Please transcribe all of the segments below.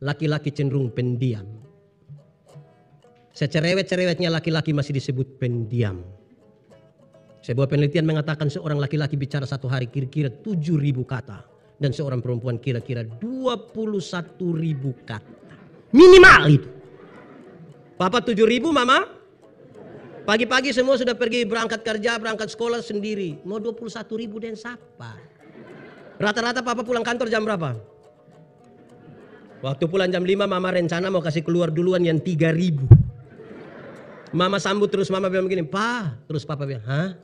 laki-laki cenderung pendiam. Secerewet-cerewetnya laki-laki masih disebut pendiam. Sebuah penelitian mengatakan seorang laki-laki bicara satu hari kira-kira 7.000 kata. Dan seorang perempuan kira-kira 21.000 kata. Minimal itu. Papa 7.000, mama? Pagi-pagi semua sudah pergi berangkat kerja, berangkat sekolah sendiri. Mau 21.000 dan siapa? Rata-rata papa pulang kantor jam berapa? Waktu pulang jam 5 mama rencana mau kasih keluar duluan yang 3.000. Mama sambut terus mama bilang begini, "Pa." Terus papa bilang, "Hah?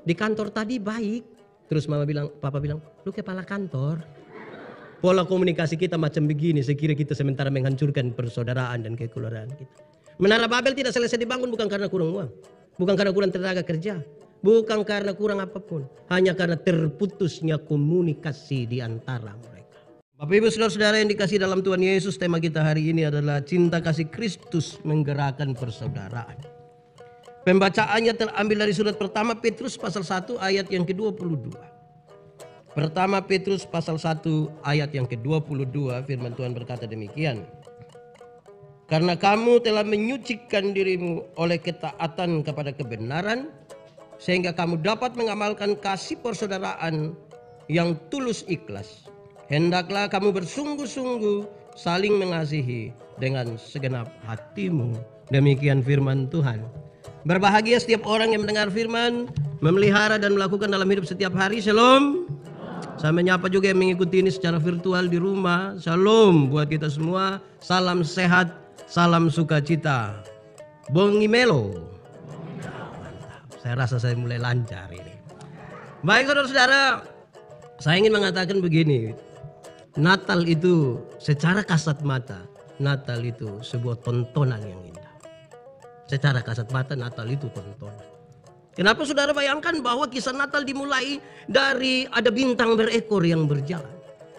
Di kantor tadi baik." Terus papa bilang, "Lu kepala kantor." Pola komunikasi kita macam begini, sekira kita sementara menghancurkan persaudaraan dan kekeluargaan kita. Menara Babel tidak selesai dibangun bukan karena kurang uang, bukan karena kurang tenaga kerja, bukan karena kurang apapun, hanya karena terputusnya komunikasi di antara mereka. Bapak Ibu Saudara-saudara yang dikasihi dalam Tuhan Yesus, tema kita hari ini adalah cinta kasih Kristus menggerakkan persaudaraan. Pembacaannya terambil dari surat pertama Petrus pasal 1 ayat yang ke-22. Pertama Petrus pasal 1 ayat yang ke-22, firman Tuhan berkata demikian. Karena kamu telah menyucikan dirimu oleh ketaatan kepada kebenaran, sehingga kamu dapat mengamalkan kasih persaudaraan yang tulus ikhlas. Hendaklah kamu bersungguh-sungguh saling mengasihi dengan segenap hatimu. Demikian firman Tuhan. Berbahagia setiap orang yang mendengar firman, memelihara dan melakukan dalam hidup setiap hari. Shalom. Saya menyapa juga yang mengikuti ini secara virtual di rumah. Shalom buat kita semua. Salam sehat, salam sukacita. Bongimelo. Mantap. Saya rasa saya mulai lancar ini. Baik saudara-saudara, saya ingin mengatakan begini. Natal itu secara kasat mata, Natal itu sebuah tontonan yang indah. Secara kasat mata Natal itu tontonan. Kenapa saudara bayangkan bahwa kisah Natal dimulai dari ada bintang berekor yang berjalan.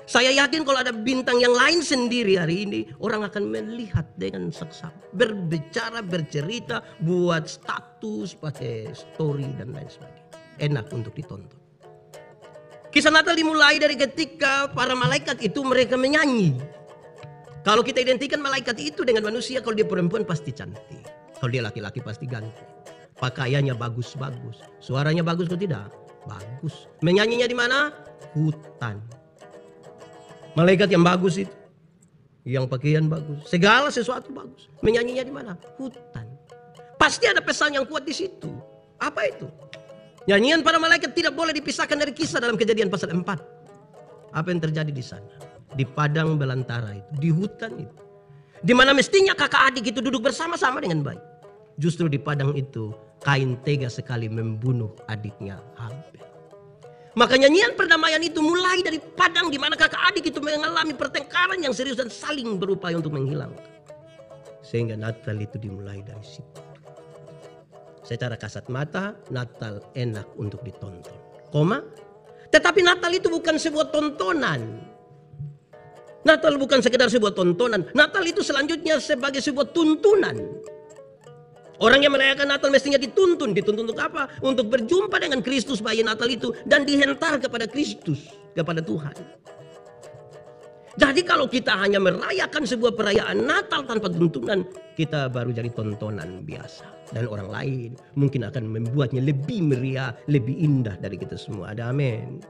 Saya yakin kalau ada bintang yang lain sendiri hari ini, orang akan melihat dengan seksama, berbicara, bercerita, buat status, pakai story dan lain sebagainya. Enak untuk ditonton. Kisah Natal dimulai dari ketika para malaikat itu mereka menyanyi. Kalau kita identikan malaikat itu dengan manusia, kalau dia perempuan pasti cantik. Kalau dia laki-laki pasti ganteng. Pakaiannya bagus-bagus. Suaranya bagus atau tidak? Bagus. Menyanyinya di mana? Hutan. Malaikat yang bagus itu. Yang pakaian bagus. Segala sesuatu bagus. Menyanyinya di mana? Hutan. Pasti ada pesan yang kuat di situ. Apa itu? Nyanyian para malaikat tidak boleh dipisahkan dari kisah dalam Kejadian pasal 4. Apa yang terjadi di sana? Di padang belantara itu, di hutan itu. Di mana mestinya kakak adik itu duduk bersama-sama dengan baik. Justru di padang itu, Kain tega sekali membunuh adiknya Habel. Maka nyanyian perdamaian itu mulai dari padang di mana kakak adik itu mengalami pertengkaran yang serius dan saling berupaya untuk menghilangkan. Sehingga Natal itu dimulai dari situ. Secara kasat mata, Natal enak untuk ditonton. Tetapi Natal itu bukan sebuah tontonan. Natal bukan sekedar sebuah tontonan. Natal itu selanjutnya sebagai sebuah tuntunan. Orang yang merayakan Natal mestinya dituntun. Dituntun untuk apa? Untuk berjumpa dengan Kristus bayi Natal itu. Dan dihentar kepada Kristus, kepada Tuhan. Jadi kalau kita hanya merayakan sebuah perayaan Natal tanpa tuntunan, kita baru jadi tontonan biasa. Dan orang lain mungkin akan membuatnya lebih meriah, lebih indah dari kita semua. Ada amin.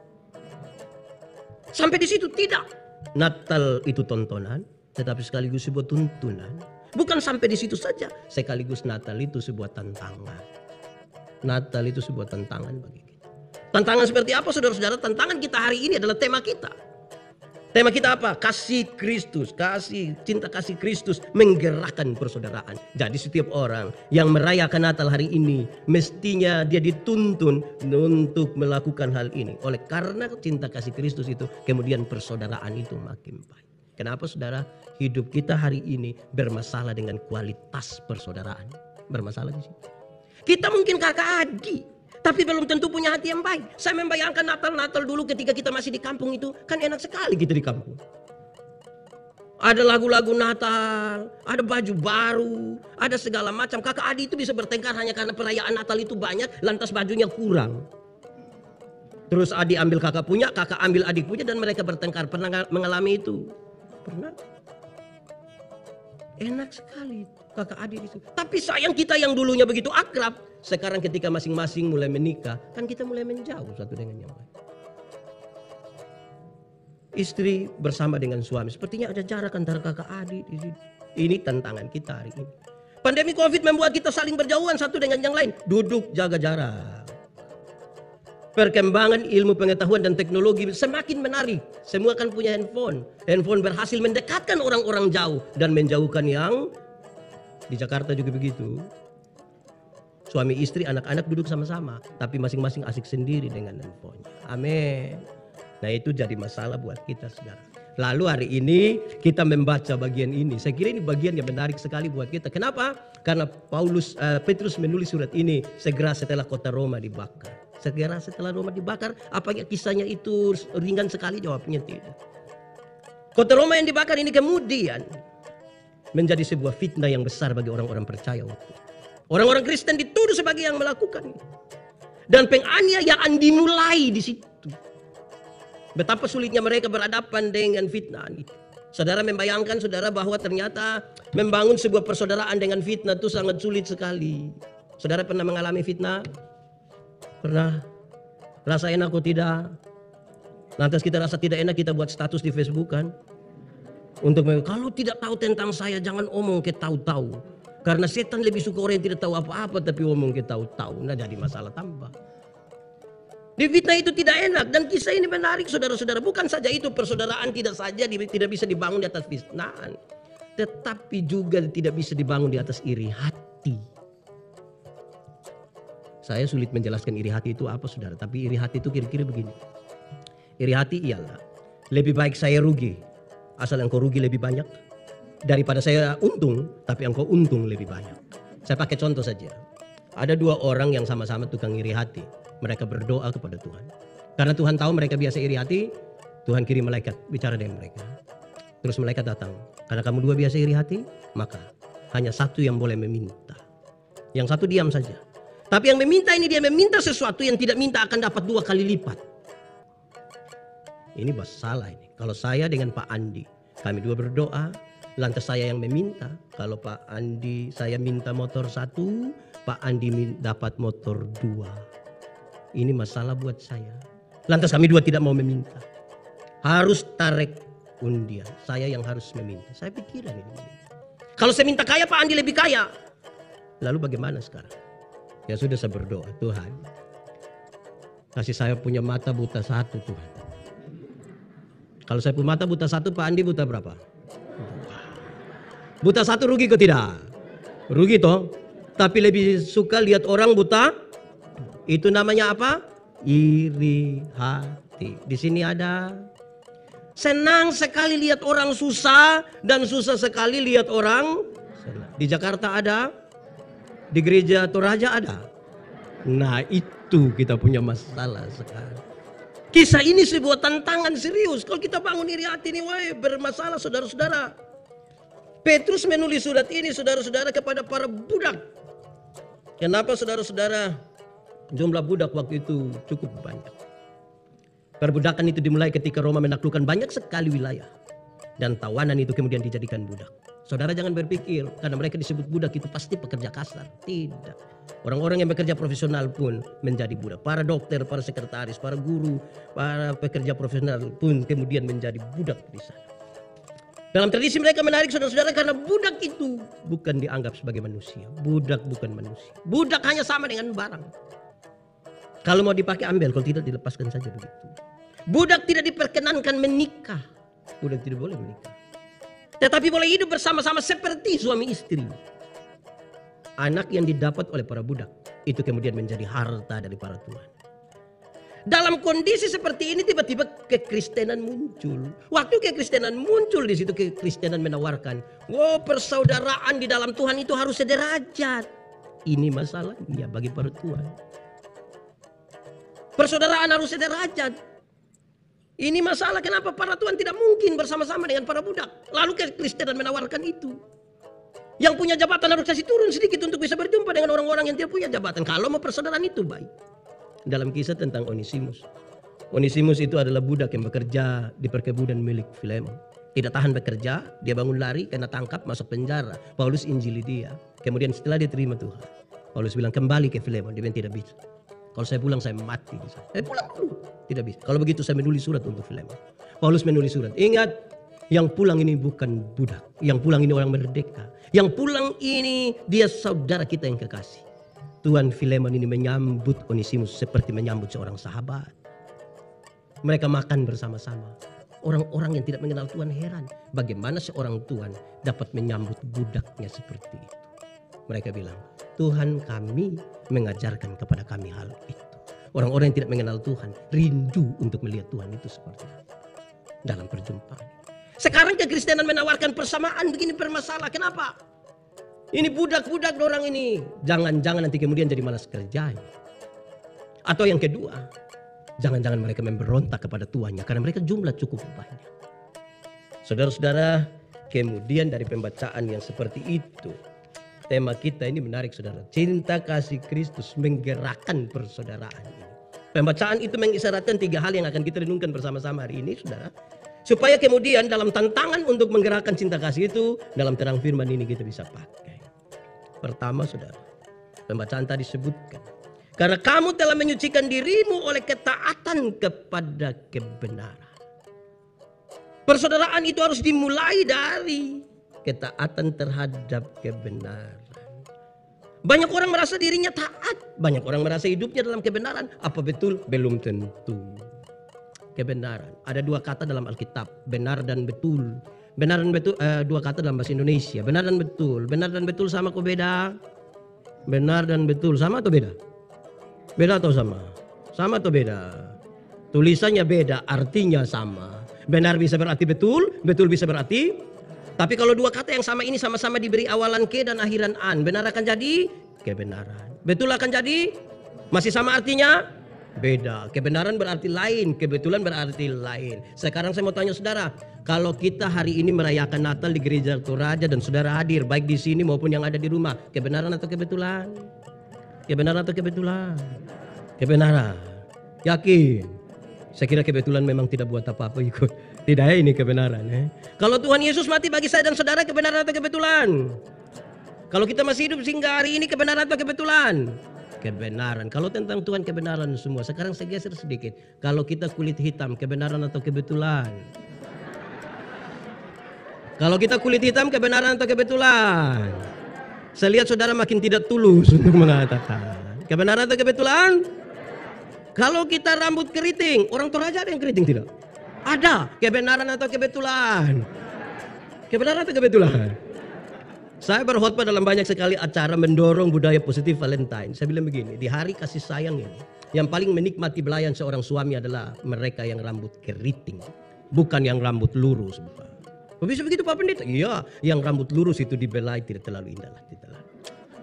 Sampai di situ tidak. Natal itu tontonan, tetapi sekaligus sebuah tuntunan. Bukan sampai di situ saja, sekaligus Natal itu sebuah tantangan. Natal itu sebuah tantangan bagi kita. Tantangan seperti apa saudara-saudara? Tantangan kita hari ini adalah tema kita. Tema kita apa? Kasih Kristus, cinta kasih Kristus menggerakkan persaudaraan. Jadi setiap orang yang merayakan Natal hari ini mestinya dia dituntun untuk melakukan hal ini. Oleh karena cinta kasih Kristus itu, kemudian persaudaraan itu makin baik. Kenapa saudara? Hidup kita hari ini bermasalah dengan kualitas persaudaraan. Bermasalah di situ. Kita mungkin kakak adik, tapi belum tentu punya hati yang baik. Saya membayangkan Natal dulu ketika kita masih di kampung itu. Kan enak sekali kita di kampung. Ada lagu-lagu Natal, ada baju baru, ada segala macam. Kakak adik itu bisa bertengkar hanya karena perayaan Natal itu banyak, lantas bajunya kurang. Terus adik ambil kakak punya, kakak ambil adik punya, dan mereka bertengkar. Pernah mengalami itu? Pernah. Enak sekali kakak adik itu. Tapi sayang kita yang dulunya begitu akrab, sekarang ketika masing-masing mulai menikah, kan kita mulai menjauh satu dengan yang lain. Istri bersama dengan suami, sepertinya ada jarak antara kakak adik di sini. Ini tantangan kita hari ini. Pandemi COVID membuat kita saling berjauhan satu dengan yang lain. Duduk jaga jarak. Perkembangan ilmu pengetahuan dan teknologi semakin menarik. Semua kan punya handphone. Handphone berhasil mendekatkan orang-orang jauh dan menjauhkan yang di Jakarta juga begitu. Suami istri, anak-anak duduk sama-sama, tapi masing-masing asik sendiri dengan handphonenya. Amin. Nah itu jadi masalah buat kita saudara. Lalu hari ini kita membaca bagian ini. Saya kira ini bagian yang menarik sekali buat kita. Kenapa? Karena Petrus menulis surat ini segera setelah kota Roma dibakar. Segera setelah Roma dibakar, apakah kisahnya itu ringan sekali? Jawabnya tidak. Kota Roma yang dibakar ini kemudian menjadi sebuah fitnah yang besar bagi orang-orang percaya waktu itu. Orang-orang Kristen dituduh sebagai yang melakukan ini. Dan penganiayaan dimulai di situ. Betapa sulitnya mereka berhadapan dengan fitnah itu. Saudara membayangkan saudara bahwa ternyata membangun sebuah persaudaraan dengan fitnah itu sangat sulit sekali. Saudara pernah mengalami fitnah? Pernah? Rasa enak atau tidak? Lantas kita rasa tidak enak, kita buat status di Facebook kan? Kalau tidak tahu tentang saya jangan omong ke tahu-tahu. Karena setan lebih suka orang yang tidak tahu apa-apa tapi omong ke tahu-tahu. Nah jadi masalah tambah. Di fitnah itu tidak enak dan kisah ini menarik saudara-saudara. Bukan saja itu, persaudaraan tidak bisa dibangun di atas fitnah. Tetapi juga tidak bisa dibangun di atas iri hati. Saya sulit menjelaskan iri hati itu apa saudara. Tapi iri hati itu kira-kira begini. Iri hati ialah lebih baik saya rugi asal engkau rugi lebih banyak. Daripada saya untung tapi engkau untung lebih banyak. Saya pakai contoh saja. Ada dua orang yang sama-sama tukang iri hati. Mereka berdoa kepada Tuhan. Karena Tuhan tahu mereka biasa iri hati. Tuhan kirim malaikat bicara dengan mereka. Terus malaikat datang. Karena kamu dua biasa iri hati, maka hanya satu yang boleh meminta. Yang satu diam saja. Tapi yang meminta ini dia meminta sesuatu yang tidak minta akan dapat 2 kali lipat. Ini masalah ini. Kalau saya dengan Pak Andi, kami dua berdoa, lantas saya yang meminta. Kalau Pak Andi saya minta motor 1, Pak Andi dapat motor 2. Ini masalah buat saya. Lantas kami dua tidak mau meminta. Harus tarik undian. Saya yang harus meminta. Saya pikiran ini. Kalau saya minta kaya, Pak Andi lebih kaya. Lalu bagaimana sekarang? Ya sudah saya berdoa, Tuhan kasih saya punya mata buta 1 Tuhan. Kalau saya punya mata buta 1, Pak Andi buta berapa? Buta 1 rugi kok tidak? Rugi toh. Tapi lebih suka lihat orang buta. Itu namanya apa? Iri hati. Di sini ada. Senang sekali lihat orang susah dan susah sekali lihat orang senang. Di Jakarta ada. Di gereja Toraja ada. Nah itu kita punya masalah sekarang. Kisah ini sebuah tantangan serius. Kalau kita bangun iri hati ini bermasalah saudara-saudara. Petrus menulis surat ini saudara-saudara kepada para budak. Kenapa saudara-saudara? Jumlah budak waktu itu cukup banyak. Perbudakan itu dimulai ketika Roma menaklukkan banyak sekali wilayah. Dan tawanan itu kemudian dijadikan budak. Saudara jangan berpikir karena mereka disebut budak itu pasti pekerja kasar. Tidak. Orang-orang yang bekerja profesional pun menjadi budak. Para dokter, para sekretaris, para guru, para pekerja profesional pun kemudian menjadi budak di sana. Dalam tradisi mereka menarik saudara-saudara karena budak itu bukan dianggap sebagai manusia. Budak bukan manusia. Budak hanya sama dengan barang. Kalau mau dipakai ambil, kalau tidak dilepaskan saja begitu. Budak tidak diperkenankan menikah. Budak tidak boleh menikah. Tetapi boleh hidup bersama-sama seperti suami istri. Anak yang didapat oleh para budak itu kemudian menjadi harta dari para tuan. Dalam kondisi seperti ini tiba-tiba kekristenan muncul. Waktu kekristenan muncul di situ kekristenan menawarkan, persaudaraan di dalam Tuhan itu harus sederajat. Ini masalahnya bagi para tuan. Persaudaraan harus sederajat. Ini masalah kenapa para tuan tidak mungkin bersama-sama dengan para budak. Lalu kekristenan menawarkan itu. Yang punya jabatan harus kasih turun sedikit untuk bisa berjumpa dengan orang-orang yang tidak punya jabatan. Kalau mau persaudaraan itu baik. Dalam kisah tentang Onesimus. Onesimus itu adalah budak yang bekerja di perkebunan milik Filemon. tidak tahan bekerja, dia bangun lari, kena tangkap, masuk penjara. Paulus injili dia. Kemudian setelah dia terima Tuhan, Paulus bilang kembali ke Filemon. Dia bilang tidak bisa. Kalau saya pulang saya mati di sana. Saya pulang dulu. Tidak bisa. Kalau begitu saya menulis surat untuk Filemon. Paulus menulis surat. Ingat, yang pulang ini bukan budak. Yang pulang ini orang merdeka. Yang pulang ini dia saudara kita yang kekasih. Tuan Filemon ini menyambut Onesimus seperti menyambut seorang sahabat. Mereka makan bersama-sama. Orang-orang yang tidak mengenal Tuhan heran. Bagaimana seorang Tuhan dapat menyambut budaknya seperti itu. Mereka bilang, Tuhan kami mengajarkan kepada kami hal itu. Orang-orang yang tidak mengenal Tuhan rindu untuk melihat Tuhan itu seperti itu. Dalam perjumpaan. Sekarang kekristenan menawarkan persamaan begini bermasalah. Kenapa? Ini budak-budak orang ini. Jangan-jangan nanti kemudian jadi malas kerja. Atau yang kedua, jangan-jangan mereka memberontak kepada tuannya karena mereka jumlah cukup banyak. Saudara-saudara, kemudian dari pembacaan yang seperti itu, tema kita ini menarik saudara. Cinta kasih Kristus menggerakkan persaudaraan ini. Pembacaan itu mengisyaratkan 3 hal yang akan kita renungkan bersama-sama hari ini saudara. Supaya kemudian dalam tantangan untuk menggerakkan cinta kasih itu, dalam terang firman ini kita bisa pakai. Pertama saudara, pembacaan tadi sebutkan. Karena kamu telah menyucikan dirimu oleh ketaatan kepada kebenaran. Persaudaraan itu harus dimulai dari ketaatan terhadap kebenaran. Banyak orang merasa dirinya taat. Banyak orang merasa hidupnya dalam kebenaran. Apa betul? Belum tentu. Kebenaran. Ada 2 kata dalam Alkitab. Benar dan betul. Benar dan betul. 2 kata dalam bahasa Indonesia. Benar dan betul. Benar dan betul sama atau beda? Benar dan betul sama atau beda? Beda atau sama? Sama atau beda? Tulisannya beda, artinya sama. Benar bisa berarti betul. Betul bisa berarti. Tapi kalau 2 kata yang sama ini sama-sama diberi awalan ke dan akhiran an. Benar akan jadi kebenaran. Betul akan jadi masih sama artinya? Beda. Kebenaran berarti lain. Kebetulan berarti lain. Sekarang saya mau tanya saudara. Kalau kita hari ini merayakan Natal di gereja Toraja dan saudara hadir. Baik di sini maupun yang ada di rumah. Kebenaran atau kebetulan? Kebenaran atau kebetulan? Kebenaran. Yakin? Saya kira kebetulan memang tidak buat apa-apa ikut. Tidak ini kebenaran. Kalau Tuhan Yesus mati bagi saya dan saudara kebenaran atau kebetulan? Kalau kita masih hidup sehingga hari ini kebenaran atau kebetulan? Kebenaran. Kalau tentang Tuhan kebenaran semua. Sekarang saya geser sedikit. Kalau kita kulit hitam kebenaran atau kebetulan? Kalau kita kulit hitam kebenaran atau kebetulan? Saya lihat saudara makin tidak tulus untuk mengatakan. Kebenaran atau kebetulan? Kalau kita rambut keriting, orang Toraja ada yang keriting tidak? Ada. Kebenaran atau kebetulan? Kebenaran atau kebetulan? Saya berkhotbah dalam banyak sekali acara mendorong budaya positif Valentine. Saya bilang begini, di hari kasih sayang ini, yang paling menikmati belayan seorang suami adalah mereka yang rambut keriting. Bukan yang rambut lurus. Bukan. Bisa begitu Pak Pendeta? Iya, yang rambut lurus itu dibelai tidak terlalu indah lah.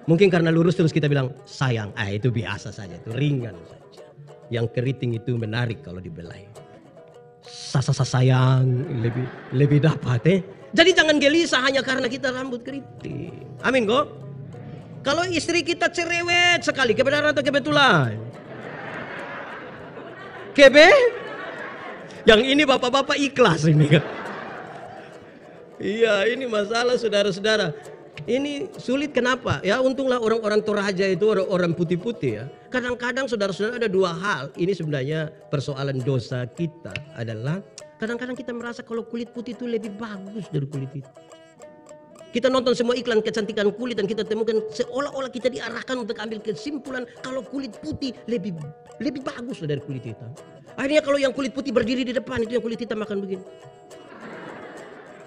Mungkin karena lurus terus kita bilang sayang. Itu biasa saja, itu ringan saja. Yang keriting itu menarik kalau dibelai. Sasa sayang lebih dapat Jadi jangan gelisah hanya karena kita rambut keriting. Amin kok. Kalau istri kita cerewet sekali, kebenaran atau kebetulan? Yang ini bapak-bapak ikhlas ini kan. Iya, ini masalah saudara-saudara. Ini sulit kenapa? Ya untunglah orang-orang Toraja itu orang putih-putih ya. Kadang-kadang saudara-saudara ada 2 hal. Ini sebenarnya persoalan dosa kita adalah kadang-kadang kita merasa kalau kulit putih itu lebih bagus dari kulit hitam. Kita nonton semua iklan kecantikan kulit dan kita temukan seolah-olah kita diarahkan untuk ambil kesimpulan kalau kulit putih lebih bagus dari kulit hitam. Akhirnya kalau yang kulit putih berdiri di depan itu yang kulit hitam akan begini.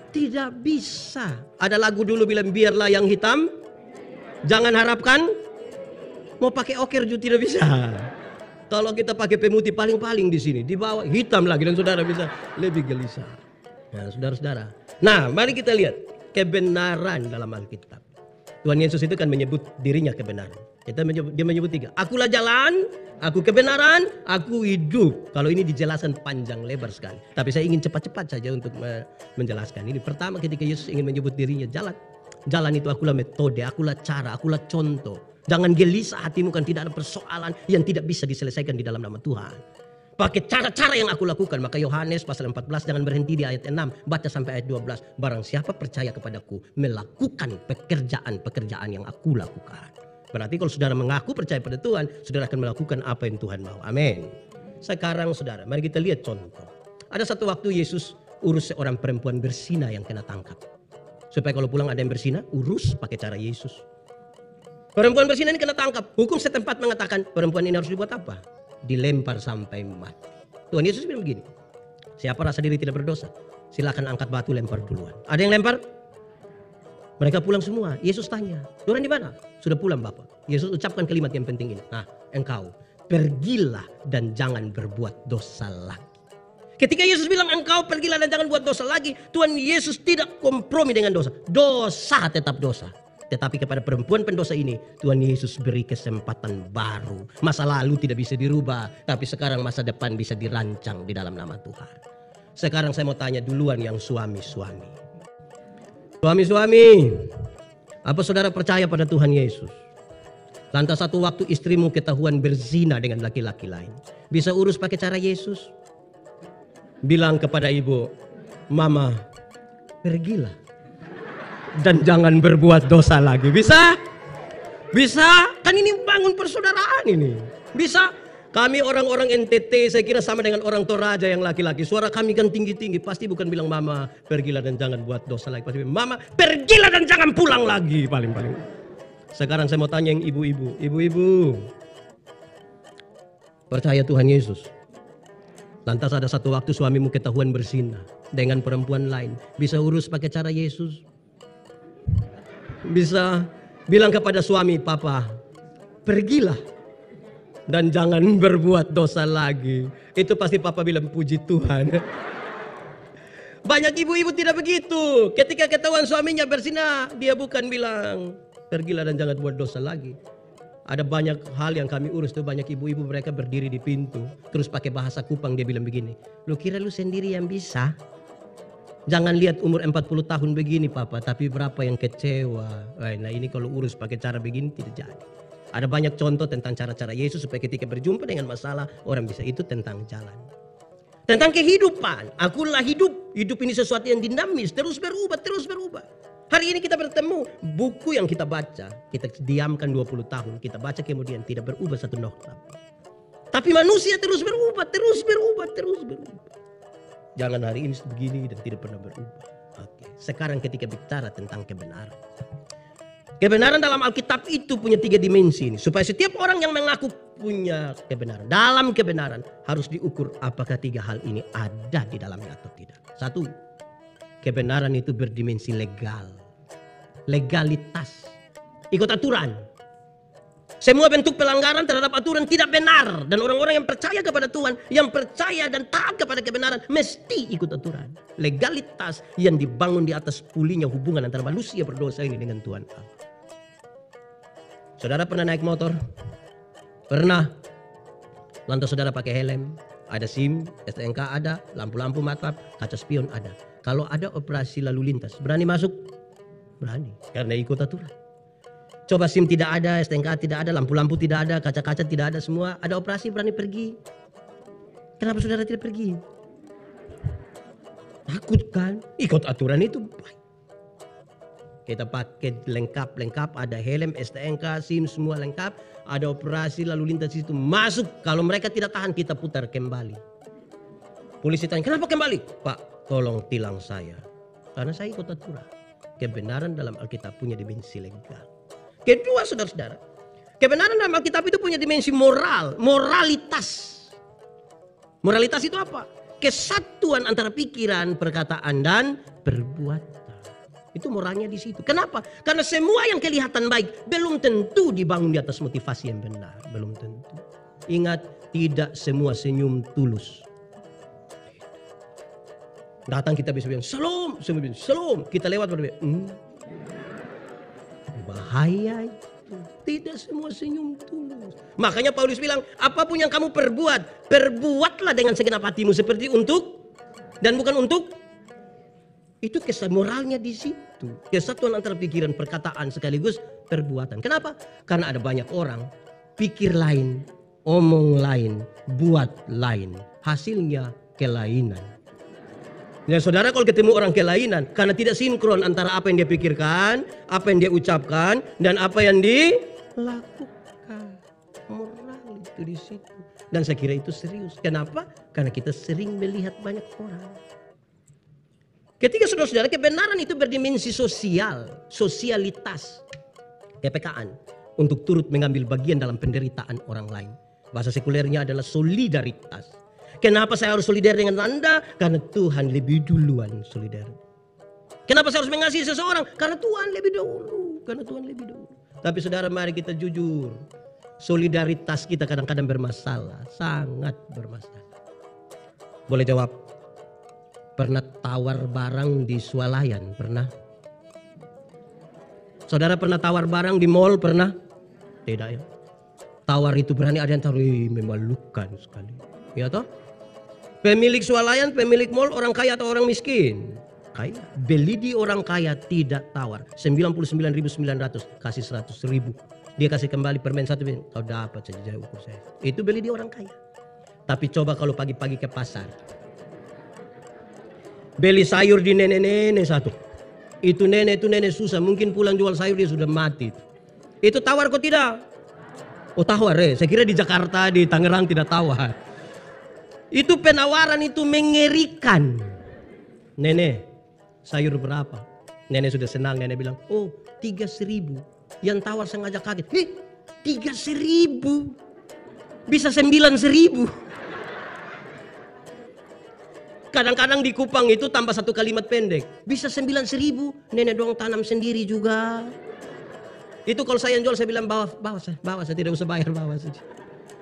Tidak bisa. Ada lagu dulu bilang biarlah yang hitam. Jangan harapkan. Mau pakai okir juga tidak bisa. Kalau kita pakai pemutih paling-paling di sini. Di bawah hitam lagi dan saudara bisa lebih gelisah. Nah saudara-saudara. Nah mari kita lihat. Kebenaran dalam Alkitab. Tuhan Yesus itu kan menyebut dirinya kebenaran. Dia menyebut 3. Akulah jalan, aku kebenaran, aku hidup. Kalau ini dijelaskan panjang lebar sekali. Tapi saya ingin cepat-cepat saja untuk menjelaskan ini. Pertama ketika Yesus ingin menyebut dirinya jalan. Jalan itu akulah metode, akulah cara, akulah contoh. Jangan gelisah hatimu kan tidak ada persoalan yang tidak bisa diselesaikan di dalam nama Tuhan. pakai cara-cara yang aku lakukan. Maka Yohanes pasal 14 jangan berhenti di ayat 6. Baca sampai ayat 12. Barang siapa percaya kepadaku melakukan pekerjaan-pekerjaan yang aku lakukan. Berarti kalau saudara mengaku percaya pada Tuhan, saudara akan melakukan apa yang Tuhan mau. Amin. Sekarang saudara, mari kita lihat contoh. Ada satu waktu Yesus urus seorang perempuan berzina yang kena tangkap. Supaya kalau pulang ada yang berzina, urus pakai cara Yesus. Perempuan berzina ini kena tangkap. Hukum setempat mengatakan perempuan ini harus dibuat apa? Dilempar sampai mati. Tuhan Yesus bilang begini. Siapa rasa diri tidak berdosa, silakan angkat batu lempar duluan. Ada yang lempar? Mereka pulang semua. Yesus tanya, "Dorang di mana?" "Sudah pulang, Bapak." Yesus ucapkan kalimat yang penting ini. "Nah, engkau pergilah dan jangan berbuat dosa lagi." Ketika Yesus bilang engkau pergilah dan jangan buat dosa lagi, Tuhan Yesus tidak kompromi dengan dosa. Dosa tetap dosa. Tetapi kepada perempuan pendosa ini, Tuhan Yesus beri kesempatan baru. Masa lalu tidak bisa dirubah, tapi sekarang masa depan bisa dirancang di dalam nama Tuhan. Sekarang saya mau tanya duluan yang suami-suami. Suami-suami, apa saudara percaya pada Tuhan Yesus? Lantas satu waktu istrimu ketahuan berzina dengan laki-laki lain, bisa urus pakai cara Yesus? Bilang kepada ibu, "Mama, pergilah dan jangan berbuat dosa lagi." Bisa? Bisa? Kan ini bangun persaudaraan ini. Bisa? Kami orang-orang NTT saya kira sama dengan orang Toraja yang laki-laki. Suara kami kan tinggi-tinggi. Pasti bukan bilang mama pergilah dan jangan buat dosa lagi. Pasti bilang, "Mama pergilah dan jangan pulang lagi." Paling-paling. Sekarang saya mau tanya yang ibu-ibu. Ibu-ibu, percaya Tuhan Yesus? Lantas ada satu waktu suamimu ketahuan berzina dengan perempuan lain. Bisa urus pakai cara Yesus? Bisa bilang kepada suami, "Papa, pergilah dan jangan berbuat dosa lagi." Itu pasti papa bilang, "Puji Tuhan." Banyak ibu-ibu tidak begitu. Ketika ketahuan suaminya berzina, dia bukan bilang, "Pergilah dan jangan buat dosa lagi." Ada banyak hal yang kami urus tuh, banyak ibu-ibu mereka berdiri di pintu. Terus pakai bahasa Kupang dia bilang begini, "Lu kira lu sendiri yang bisa? Jangan lihat umur 40 tahun begini Papa, tapi berapa yang kecewa." Nah ini kalau urus pakai cara begini tidak jadi. Ada banyak contoh tentang cara-cara Yesus supaya ketika berjumpa dengan masalah orang bisa itu tentang jalan. Tentang kehidupan, akulah hidup. Hidup ini sesuatu yang dinamis, terus berubah, terus berubah. Hari ini kita bertemu, buku yang kita baca, kita diamkan 20 tahun, kita baca kemudian tidak berubah satu nokta. Tapi manusia terus berubah, terus berubah, terus berubah. Jangan hari ini begini dan tidak pernah berubah. Oke. Sekarang ketika bicara tentang kebenaran. Kebenaran dalam Alkitab itu punya 3 dimensi ini. Supaya setiap orang yang mengaku punya kebenaran. Dalam kebenaran harus diukur apakah 3 hal ini ada di dalamnya atau tidak. 1. Kebenaran itu berdimensi legal. Legalitas. Ikut aturan. Semua bentuk pelanggaran terhadap aturan tidak benar. Dan orang-orang yang percaya kepada Tuhan, yang percaya dan taat kepada kebenaran, mesti ikut aturan. Legalitas yang dibangun di atas pulihnya hubungan antara manusia berdosa ini dengan Tuhan Allah. Saudara pernah naik motor? Pernah. Lantas saudara pakai helm, ada SIM, STNK ada, lampu-lampu mata, kaca spion ada. Kalau ada operasi lalu lintas, berani masuk? Berani, karena ikut aturan. Coba SIM tidak ada, STNK tidak ada, lampu-lampu tidak ada, kaca-kaca tidak ada, semua ada operasi berani pergi. Kenapa saudara tidak pergi? Takut kan? Ikut aturan itu baik. Kita pakai lengkap, ada helm, STNK, SIM semua lengkap. Ada operasi lalu lintas itu masuk. Kalau mereka tidak tahan kita putar kembali. Polisi tanya, "Kenapa kembali?" "Pak, tolong tilang saya." Karena saya ikut aturan. Kebenaran dalam Alkitab punya dimensi legal. Kedua saudara-saudara, kebenaran dalam Alkitab itu punya dimensi moral, moralitas. Moralitas itu apa? Kesatuan antara pikiran, perkataan, dan perbuatan. Itu moralnya di situ. Kenapa? Karena semua yang kelihatan baik belum tentu dibangun di atas motivasi yang benar. Belum tentu. Ingat, tidak semua senyum tulus. Datang kita bisa bilang, "Shalom," semua bilang, "Shalom." Kita lewat berbeda. Bahaya itu. Tidak semua senyum tulus. Makanya Paulus bilang, apapun yang kamu perbuat, perbuatlah dengan segenap hatimu seperti untuk dan bukan untuk. Itu kesan moralnya di situ. Kesatuan antara pikiran, perkataan sekaligus perbuatan. Kenapa? Karena ada banyak orang pikir lain, omong lain, buat lain. Hasilnya kelainan. Ya saudara, kalau ketemu orang kelainan karena tidak sinkron antara apa yang dia pikirkan, apa yang dia ucapkan, dan apa yang dilakukan. Moral itu di situ. Dan saya kira itu serius. Kenapa? Karena kita sering melihat banyak orang. Ketika saudara-saudara, kebenaran itu berdimensi sosial, sosialitas, kepekaan, untuk turut mengambil bagian dalam penderitaan orang lain. Bahasa sekulernya adalah solidaritas. Kenapa saya harus solidar dengan Anda? Karena Tuhan lebih duluan solidar. Kenapa saya harus mengasihi seseorang? Karena Tuhan lebih dahulu. Karena Tuhan lebih dahulu. Tapi saudara, mari kita jujur. Solidaritas kita kadang-kadang bermasalah. Sangat bermasalah. Boleh jawab? Pernah tawar barang di swalayan? Pernah? Saudara pernah tawar barang di mall? Pernah? Tidak ya. Tawar itu berani, ada yang taruh, memalukan sekali. Ya toh? Pemilik swalayan, pemilik mall, orang kaya atau orang miskin? Kaya. Beli di orang kaya, tidak tawar. 99.900, kasih 100.000. Dia kasih kembali permen 1, kau dapat saja ukur saya. Itu beli di orang kaya. Tapi coba kalau pagi-pagi ke pasar. Beli sayur di nenek-nenek satu. Itu nenek susah. Mungkin pulang jual sayur dia sudah mati. Itu tawar kok tidak? Oh tawar ya. Saya kira di Jakarta, di Tangerang tidak tawar. Itu penawaran itu mengerikan. Nenek, sayur berapa? Nenek sudah senang. Nenek bilang, oh 3.000. Yang tawar sengaja kaget. 3.000? Bisa 9.000. Kadang-kadang di Kupang itu tambah satu kalimat pendek. Bisa 9.000. Nenek doang tanam sendiri juga. Itu kalau saya yang jual, saya bilang bawa saya tidak usah bayar, bawa saja.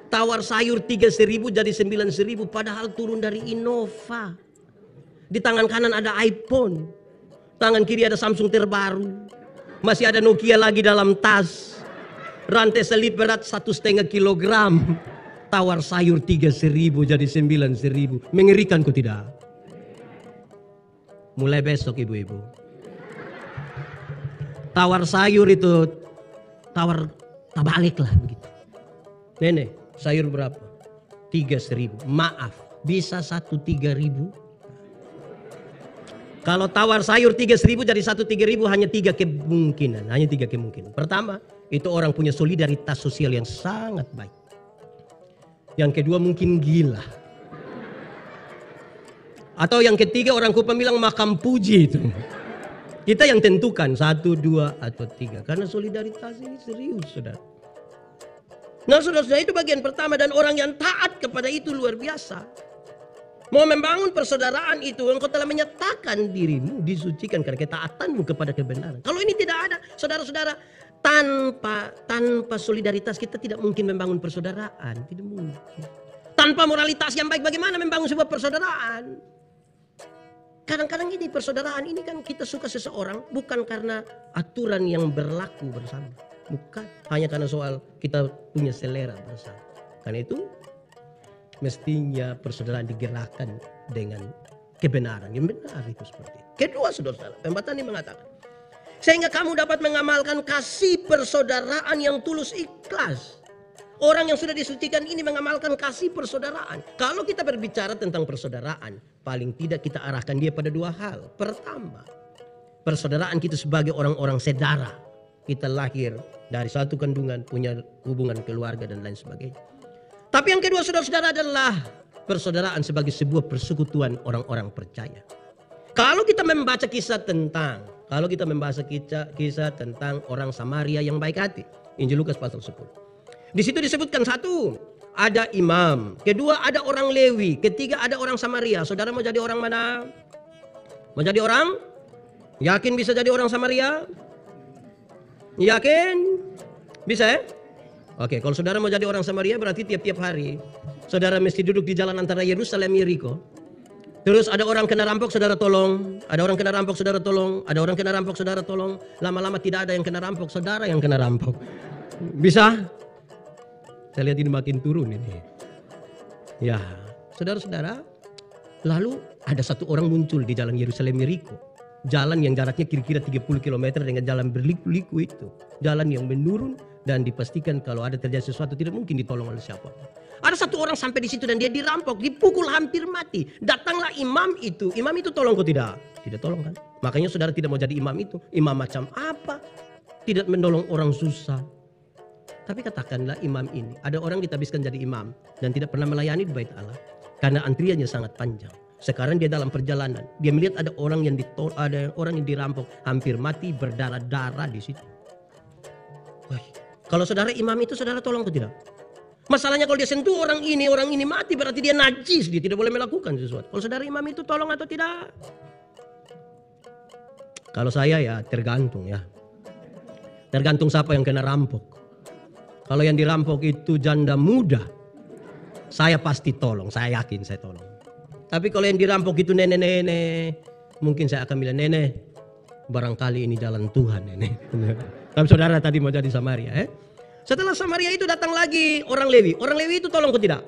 Tawar sayur 3.000 jadi 9.000, padahal turun dari Innova. Di tangan kanan ada iPhone, tangan kiri ada Samsung terbaru, masih ada Nokia lagi dalam tas, rantai selip berat 1,5 kilogram. Tawar sayur 3.000 jadi 9.000, mengerikan kok tidak? Mulai besok ibu-ibu, tawar sayur itu tawar tabalik lah begitu. Nenek, sayur berapa? 3.000. Maaf, bisa 1.000. Kalau tawar sayur 3.000 jadi 1.000, hanya 3 kemungkinan. Hanya 3 kemungkinan. Pertama, itu orang punya solidaritas sosial yang sangat baik. Yang kedua mungkin gila. Atau yang ketiga, orang Kupang bilang makam puji itu. Kita yang tentukan 1, 2, atau 3. Karena solidaritas ini serius, saudara. Nah saudara-saudara, itu bagian pertama, dan orang yang taat kepada itu luar biasa. Mau membangun persaudaraan itu, engkau telah menyatakan dirimu disucikan karena ketaatanmu kepada kebenaran. Kalau ini tidak ada, saudara-saudara, tanpa solidaritas kita tidak mungkin membangun persaudaraan. Tidak mungkin. Tanpa moralitas yang baik, bagaimana membangun sebuah persaudaraan? Kadang-kadang ini persaudaraan ini kan kita suka seseorang bukan karena aturan yang berlaku bersama. Bukan hanya karena soal kita punya selera bersama. Karena itu mestinya persaudaraan digerakkan dengan kebenaran. Yang benar itu seperti itu. Kedua, saudara-saudara, pembataan ini mengatakan, sehingga kamu dapat mengamalkan kasih persaudaraan yang tulus ikhlas. Orang yang sudah disucikan ini mengamalkan kasih persaudaraan. Kalau kita berbicara tentang persaudaraan, paling tidak kita arahkan dia pada 2 hal. Pertama, persaudaraan kita sebagai orang-orang sedara. Kita lahir dari satu kandungan, punya hubungan keluarga dan lain sebagainya. Tapi yang kedua, saudara-saudara, adalah persaudaraan sebagai sebuah persekutuan orang-orang percaya. Kalau kita membaca kisah tentang orang Samaria yang baik hati, Injil Lukas pasal 10. Di situ disebutkan, 1, ada imam, kedua ada orang Lewi, ketiga ada orang Samaria. Saudara mau jadi orang mana? Mau jadi orang? Yakin bisa jadi orang Samaria? Yakin? Bisa ya? Oke, kalau saudara mau jadi orang Samaria berarti tiap-tiap hari saudara mesti duduk di jalan antara Yerusalem dan Yeriko. Terus ada orang kena rampok, saudara tolong. Ada orang kena rampok, saudara tolong. Ada orang kena rampok, saudara tolong. Lama-lama tidak ada yang kena rampok, saudara yang kena rampok. Bisa? Saya lihat ini makin turun ini. Ya, saudara-saudara. Lalu ada satu orang muncul di jalan Yerusalem Yeriko. Jalan yang jaraknya kira-kira 30 km dengan jalan berliku-liku itu. Jalan yang menurun dan dipastikan kalau ada terjadi sesuatu tidak mungkin ditolong oleh siapa. Ada satu orang sampai di situ dan dia dirampok, dipukul hampir mati. Datanglah imam itu tolong kok tidak? Tidak tolong kan? Makanya saudara tidak mau jadi imam itu. Imam macam apa? Tidak menolong orang susah. Tapi katakanlah imam ini, ada orang ditabiskan jadi imam dan tidak pernah melayani di bait Allah karena antriannya sangat panjang. Sekarang dia dalam perjalanan, dia melihat ada orang yang dirampok, hampir mati, berdarah-darah di situ. Wah, kalau saudara imam itu saudara tolong atau tidak? Masalahnya kalau dia sentuh orang ini mati, berarti dia najis, dia tidak boleh melakukan sesuatu. Kalau saudara imam itu tolong atau tidak? Kalau saya ya tergantung ya. Tergantung siapa yang kena rampok. Kalau yang dirampok itu janda muda, saya pasti tolong, saya yakin saya tolong. Tapi kalau yang dirampok itu nenek-nenek, mungkin saya akan bilang, nenek, barangkali ini jalan Tuhan nenek. Tapi saudara tadi mau jadi Samaria. Setelah Samaria itu datang lagi orang Lewi. Orang Lewi itu tolong kok tidak?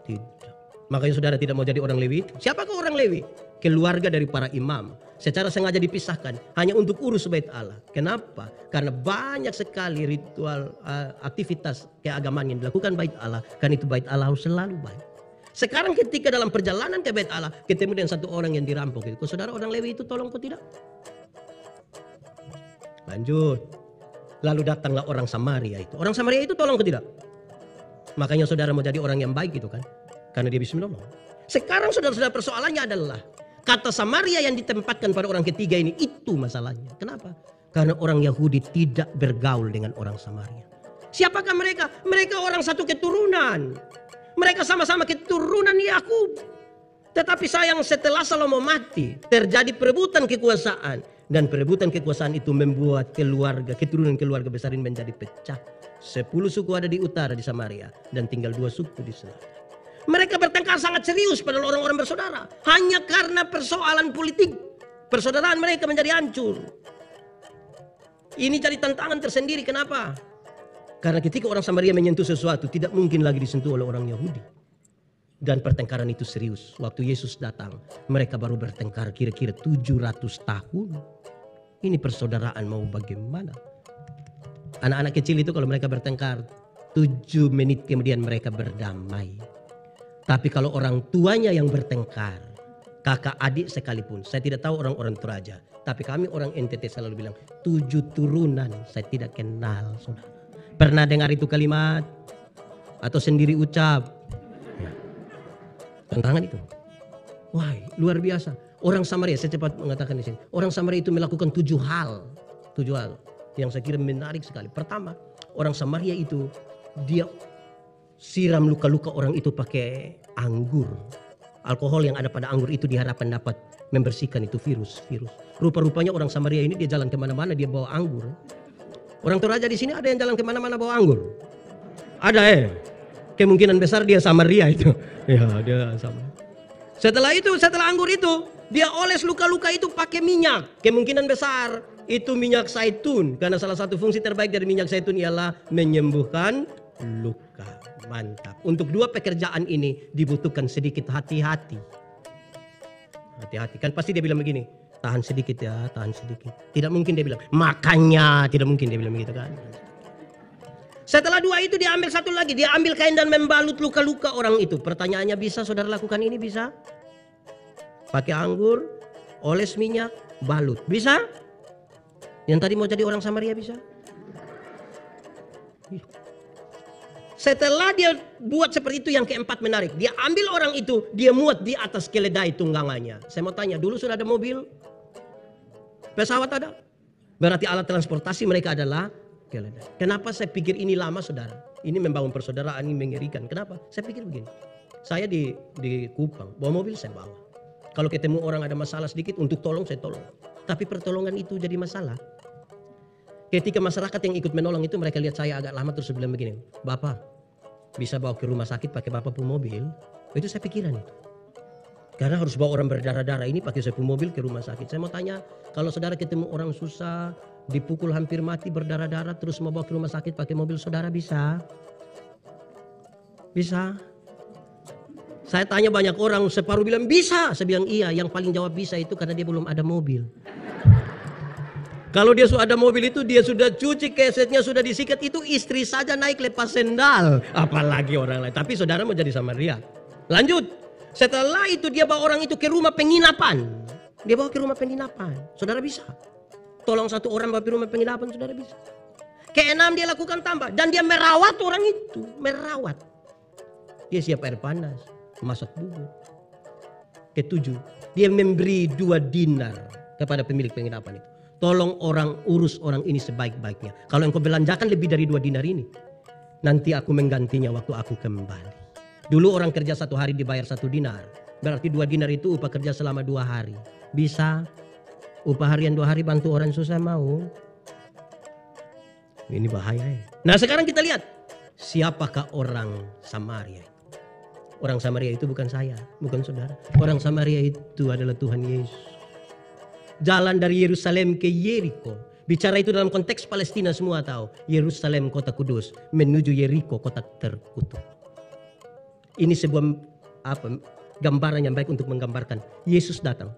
Tidak. Makanya saudara tidak mau jadi orang Lewi. Siapakah orang Lewi? Keluarga dari para imam. Secara sengaja dipisahkan hanya untuk urus bait Allah. Kenapa? Karena banyak sekali ritual aktivitas keagamaan yang dilakukan bait Allah. Karena itu bait Allah harus selalu baik. Sekarang ketika dalam perjalanan ke bait Allah ketemu dengan satu orang yang dirampok itu. Kok saudara orang Lewi itu tolong kok tidak? Lanjut. Lalu datanglah orang Samaria itu. Orang Samaria itu tolong kok tidak? Makanya saudara mau jadi orang yang baik itu kan? Karena dia bisa menolong. Sekarang saudara-saudara persoalannya adalah kata Samaria yang ditempatkan pada orang ketiga ini, itu masalahnya. Kenapa? Karena orang Yahudi tidak bergaul dengan orang Samaria. Siapakah mereka? Mereka orang satu keturunan. Mereka sama-sama keturunan Yakub. Tetapi sayang setelah Salomo mati, terjadi perebutan kekuasaan. Dan perebutan kekuasaan itu membuat keturunan keluarga besar ini menjadi pecah. 10 suku ada di utara di Samaria dan tinggal 2 suku di selatan. Mereka bertengkar sangat serius pada orang-orang bersaudara. Hanya karena persoalan politik. Persaudaraan mereka menjadi hancur. Ini jadi tantangan tersendiri. Kenapa? Karena ketika orang Samaria menyentuh sesuatu, tidak mungkin lagi disentuh oleh orang Yahudi. Dan pertengkaran itu serius. Waktu Yesus datang, mereka baru bertengkar kira-kira 700 tahun. Ini persaudaraan mau bagaimana? Anak-anak kecil itu kalau mereka bertengkar, 7 menit kemudian mereka berdamai. Tapi kalau orang tuanya yang bertengkar, kakak adik sekalipun, saya tidak tahu orang-orang Toraja, tapi kami orang NTT selalu bilang 7 turunan saya tidak kenal, saudara. Pernah dengar itu kalimat atau sendiri ucap? Ya. Tantangan itu. Wah, luar biasa. Orang Samaria, saya cepat mengatakan di sini. Orang Samaria itu melakukan 7 hal. 7 hal yang saya kira menarik sekali. Pertama, orang Samaria itu dia siram luka-luka orang itu pakai anggur. Alkohol yang ada pada anggur itu diharapkan dapat membersihkan itu virus. Rupa-rupanya orang Samaria ini dia jalan kemana-mana dia bawa anggur. Orang Toraja di sini ada yang jalan kemana-mana bawa anggur. Ada kemungkinan besar dia Samaria itu. Ya dia sama. Setelah anggur itu dia oles luka-luka itu pakai minyak. Kemungkinan besar itu minyak zaitun. Karena salah satu fungsi terbaik dari minyak zaitun ialah menyembuhkan luka. Mantap. Untuk 2 pekerjaan ini dibutuhkan sedikit hati-hati. Hati-hati. Kan pasti dia bilang begini, tahan sedikit ya, tahan sedikit. Tidak mungkin dia bilang, makanya. Tidak mungkin dia bilang begitu kan. Setelah 2 itu dia ambil satu lagi. Dia ambil kain dan membalut luka-luka orang itu. Pertanyaannya, bisa saudara lakukan ini? Bisa? Pakai anggur, oles minyak, balut. Bisa? Yang tadi mau jadi orang Samaria bisa? Setelah dia buat seperti itu, yang keempat menarik. Dia ambil orang itu, dia muat di atas keledai tunggangannya. Saya mau tanya, dulu sudah ada mobil? Pesawat ada? Berarti alat transportasi mereka adalah keledai. Kenapa saya pikir ini lama saudara? Ini membangun persaudaraan, ini mengerikan. Kenapa? Saya pikir begini. Saya di Kupang, bawa mobil saya bawa. Kalau ketemu orang ada masalah sedikit, untuk tolong saya tolong. Tapi pertolongan itu jadi masalah. Ketika masyarakat yang ikut menolong itu mereka lihat saya agak lama terus bilang begini, Bapak bisa bawa ke rumah sakit pakai Bapak pun mobil? Itu saya pikiran itu. Karena harus bawa orang berdarah-darah ini pakai saya pun mobil ke rumah sakit. Saya mau tanya, kalau saudara ketemu orang susah, dipukul hampir mati berdarah-darah terus mau bawa ke rumah sakit pakai mobil, saudara bisa? Bisa? Saya tanya banyak orang, separuh bilang bisa. Saya bilang iya, yang paling jawab bisa itu karena dia belum ada mobil. Kalau dia sudah ada mobil itu, dia sudah cuci, kesetnya sudah disikat, itu istri saja naik lepas sendal. Apalagi orang lain. Tapi saudara mau jadi Samaria. Lanjut. Setelah itu dia bawa orang itu ke rumah penginapan. Dia bawa ke rumah penginapan. Saudara bisa. Tolong satu orang bawa ke rumah penginapan, saudara bisa. Keenam dia lakukan tambah. Dan dia merawat orang itu. Merawat. Dia siap air panas. Masak bubur. Ketujuh. Dia memberi 2 dinar kepada pemilik penginapan itu. Tolong urus orang ini sebaik-baiknya. Kalau engkau belanjakan lebih dari 2 dinar ini, nanti aku menggantinya waktu aku kembali. Dulu orang kerja 1 hari dibayar 1 dinar. Berarti 2 dinar itu upah kerja selama 2 hari. Bisa? Upah harian 2 hari bantu orang susah mau? Ini bahaya ya. Nah sekarang kita lihat. Siapakah orang Samaria? Orang Samaria itu bukan saya, bukan saudara. Orang Samaria itu adalah Tuhan Yesus. Jalan dari Yerusalem ke Yeriko. Bicara itu dalam konteks Palestina semua tahu. Yerusalem kota kudus menuju Yeriko kota terkutuk. Ini sebuah gambaran yang baik untuk menggambarkan Yesus datang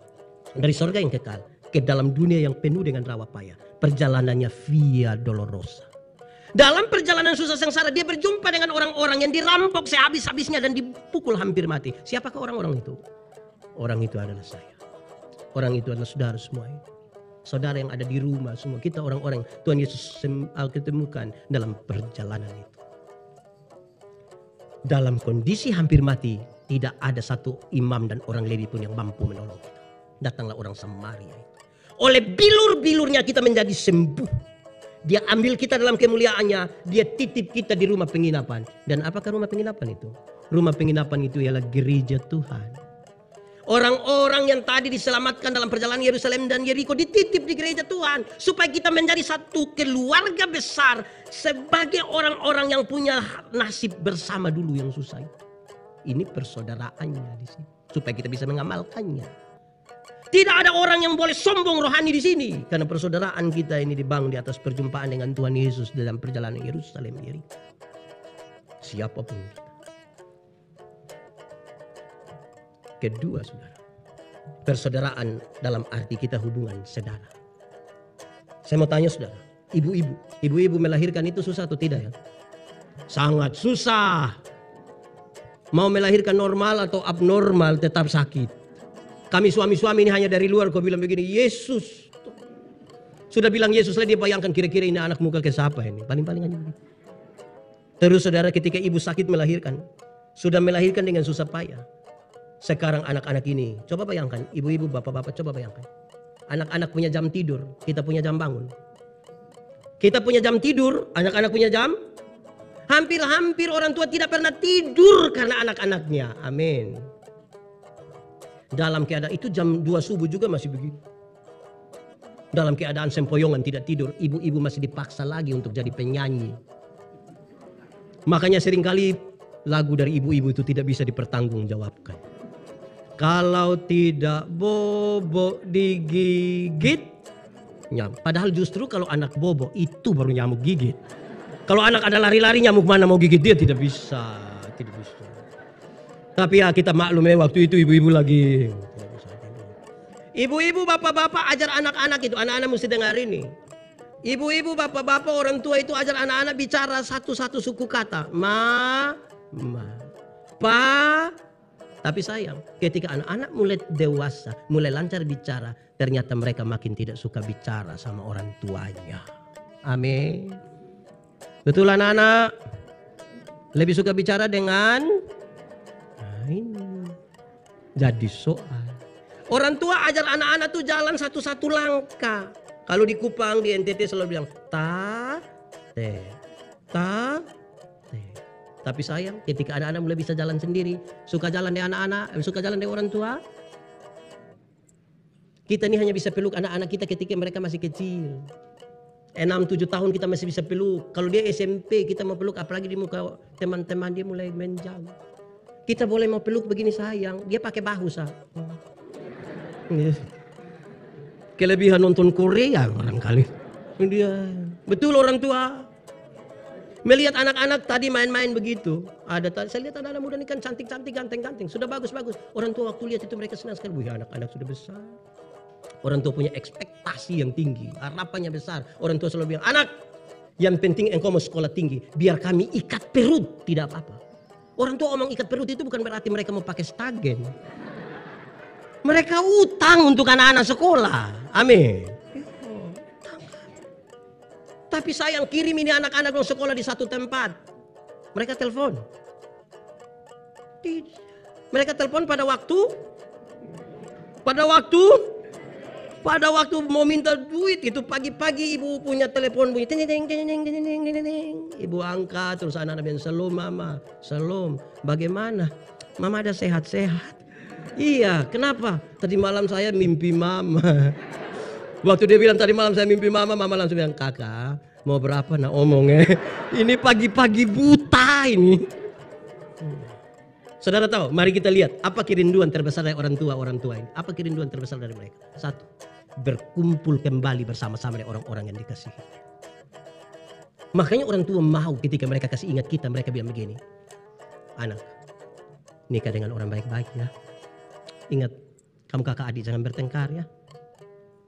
dari sorga yang kekal ke dalam dunia yang penuh dengan rawa payah. Perjalanannya via dolorosa. Dalam perjalanan susah sengsara dia berjumpa dengan orang-orang yang dirampok sehabis-habisnya dan dipukul hampir mati. Siapakah orang-orang itu? Orang itu adalah saya. Orang itu adalah saudara semua ini. Saudara yang ada di rumah semua. Kita orang-orang Tuhan Yesus ketemukan dalam perjalanan itu. Dalam kondisi hampir mati. Tidak ada satu imam dan orang Lewi pun yang mampu menolong kita. Datanglah orang Samaria itu. Oleh bilur-bilurnya kita menjadi sembuh. Dia ambil kita dalam kemuliaannya. Dia titip kita di rumah penginapan. Dan apakah rumah penginapan itu? Rumah penginapan itu ialah gereja Tuhan. Orang-orang yang tadi diselamatkan dalam perjalanan Yerusalem dan Yeriko dititip di gereja Tuhan. Supaya kita menjadi satu keluarga besar. Sebagai orang-orang yang punya nasib bersama dulu yang susah itu. Ini persaudaraannya di sini. Supaya kita bisa mengamalkannya. Tidak ada orang yang boleh sombong rohani di sini. Karena persaudaraan kita ini dibangun di atas perjumpaan dengan Tuhan Yesus dalam perjalanan Yerusalem Yeriko. Siapapun kita. Kedua saudara, persaudaraan dalam arti kita hubungan saudara. Saya mau tanya saudara, ibu-ibu melahirkan itu susah atau tidak ya? Sangat susah. Mau melahirkan normal atau abnormal tetap sakit. Kami suami-suami ini hanya dari luar kau bilang begini, Yesus. Sudah bilang Yesus lah dia bayangkan kira-kira ini anak muka ke siapa ini. Paling-paling aja begitu. Terus saudara ketika ibu sakit melahirkan, sudah melahirkan dengan susah payah. Sekarang anak-anak ini, coba bayangkan, ibu-ibu, bapak-bapak, coba bayangkan. Anak-anak punya jam tidur, kita punya jam bangun. Kita punya jam tidur, anak-anak punya jam. Hampir-hampir orang tua tidak pernah tidur karena anak-anaknya. Amin. Dalam keadaan itu jam 2 subuh juga masih begitu. Dalam keadaan sempoyongan tidak tidur, ibu-ibu masih dipaksa lagi untuk jadi penyanyi. Makanya seringkali lagu dari ibu-ibu itu tidak bisa dipertanggungjawabkan. Kalau tidak bobo digigit nyamuk. Padahal justru kalau anak bobo itu baru nyamuk gigit. Kalau anak ada lari-lari nyamuk mana mau gigit dia tidak bisa. Tidak bisa. Tapi ya kita maklum ya waktu itu ibu-ibu lagi. Ibu-ibu bapak-bapak ajar anak-anak itu. Anak-anak mesti dengar ini. Ibu-ibu bapak-bapak orang tua itu ajar anak-anak bicara satu-satu suku kata. Ma. Pa. Tapi sayang, ketika anak-anak mulai dewasa, mulai lancar bicara, ternyata mereka makin tidak suka bicara sama orang tuanya. Amin. Betul anak-anak? Lebih suka bicara dengan ini. Jadi soal. Orang tua ajar anak-anak tuh jalan satu-satu langkah. Kalau di Kupang, di NTT selalu bilang, ta, te, ta, te. Tapi sayang ketika anak-anak mulai bisa jalan sendiri. Suka jalan dengan anak-anak, suka jalan dengan orang tua. Kita ini hanya bisa peluk anak-anak kita ketika mereka masih kecil. 6-7 tahun kita masih bisa peluk. Kalau dia SMP kita mau peluk, apalagi di muka teman-teman dia mulai menjauh. Kita boleh mau peluk begini sayang, dia pakai bahu sah. Kelebihan nonton Korea barangkali. Dia betul orang tua. Melihat anak-anak tadi main-main begitu. Saya lihat anak-anak muda ini kan cantik-cantik, ganteng-ganteng. Sudah bagus-bagus. Orang tua waktu lihat itu mereka senang sekali. Wih anak-anak sudah besar. Orang tua punya ekspektasi yang tinggi, harapannya besar. Orang tua selalu bilang, anak, yang penting engkau mau sekolah tinggi, biar kami ikat perut, tidak apa-apa. Orang tua omong ikat perut itu bukan berarti mereka mau pakai stagen. Mereka utang untuk anak-anak sekolah. Amin. Tapi sayang, kirim ini anak-anak yang sekolah di satu tempat. Mereka telepon. Mereka telepon pada waktu mau minta duit itu pagi-pagi ibu punya telepon bunyi ting ting ting ting ting ting ting ting. Ibu angkat terus anak-anak bilang, "Shalom mama, shalom. Bagaimana? Mama ada sehat-sehat?" "Iya, kenapa?" "Tadi malam saya mimpi mama." Waktu dia bilang tadi malam saya mimpi mama, mama langsung bilang, "Kakak, mau berapa nak omongnya?" Ini pagi-pagi buta ini. Saudara tahu, mari kita lihat apa kerinduan terbesar dari orang tua ini. Apa kerinduan terbesar dari mereka? Satu, berkumpul kembali bersama-sama dengan orang-orang yang dikasihi. Makanya orang tua mau ketika mereka kasih ingat kita, mereka bilang begini, "Anak, nikah dengan orang baik-baik ya. Ingat, kamu kakak adik jangan bertengkar ya.